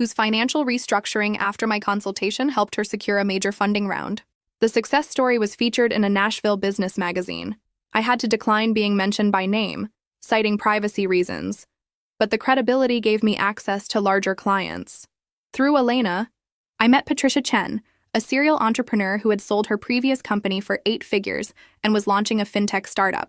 whose financial restructuring after my consultation helped her secure a major funding round. The success story was featured in a Nashville business magazine. I had to decline being mentioned by name, citing privacy reasons, but the credibility gave me access to larger clients. Through Elena, I met Patricia Chen, a serial entrepreneur who had sold her previous company for 8 figures and was launching a fintech startup.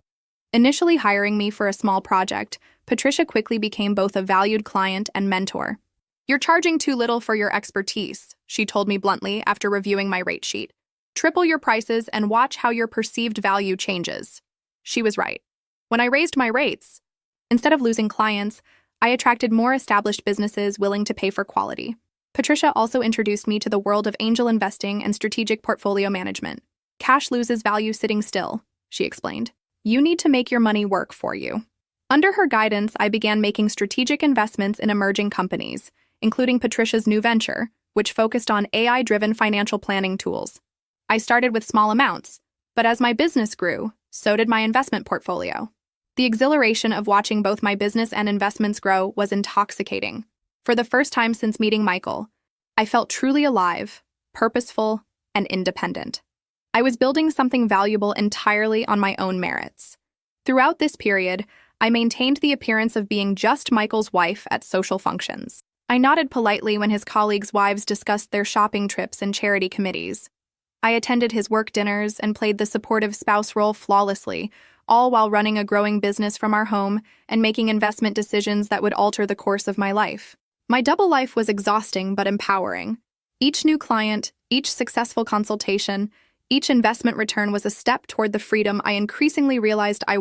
Initially hiring me for a small project, Patricia quickly became both a valued client and mentor. "You're charging too little for your expertise," she told me bluntly after reviewing my rate sheet. "Triple your prices and watch how your perceived value changes." She was right. When I raised my rates, instead of losing clients, I attracted more established businesses willing to pay for quality. Patricia also introduced me to the world of angel investing and strategic portfolio management. "Cash loses value sitting still," she explained. "You need to make your money work for you." Under her guidance, I began making strategic investments in emerging companies, including Patricia's new venture, which focused on AI-driven financial planning tools. I started with small amounts, but as my business grew, so did my investment portfolio. The exhilaration of watching both my business and investments grow was intoxicating. For the first time since meeting Michael, I felt truly alive, purposeful, and independent. I was building something valuable entirely on my own merits. Throughout this period, I maintained the appearance of being just Michael's wife at social functions. I nodded politely when his colleagues' wives discussed their shopping trips and charity committees. I attended his work dinners and played the supportive spouse role flawlessly, all while running a growing business from our home and making investment decisions that would alter the course of my life. My double life was exhausting but empowering. Each new client, each successful consultation, each investment return was a step toward the freedom I increasingly realized I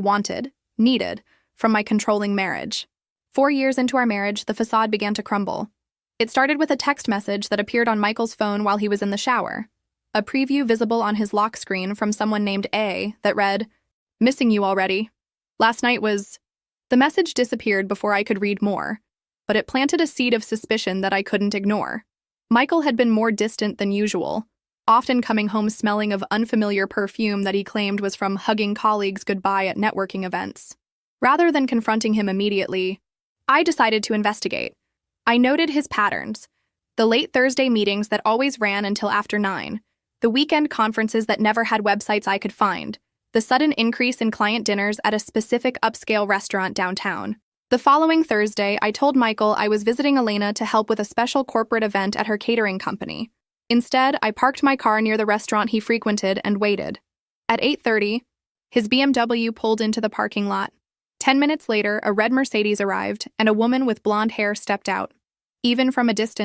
needed, from my controlling marriage. 4 years into our marriage, the facade began to crumble. It started with a text message that appeared on Michael's phone while he was in the shower. A preview visible on his lock screen from someone named A that read, "Missing you already. Last night was..." The message disappeared before I could read more, but it planted a seed of suspicion that I couldn't ignore. Michael had been more distant than usual, often coming home smelling of unfamiliar perfume that he claimed was from hugging colleagues goodbye at networking events. Rather than confronting him immediately, I decided to investigate. I noted his patterns: the late Thursday meetings that always ran until after 9, the weekend conferences that never had websites I could find, the sudden increase in client dinners at a specific upscale restaurant downtown. The following Thursday, I told Michael I was visiting Elena to help with a special corporate event at her catering company. Instead, I parked my car near the restaurant he frequented and waited. At 8:30, his BMW pulled into the parking lot. 10 minutes later, a red Mercedes arrived, and a woman with blonde hair stepped out. Even from a distance,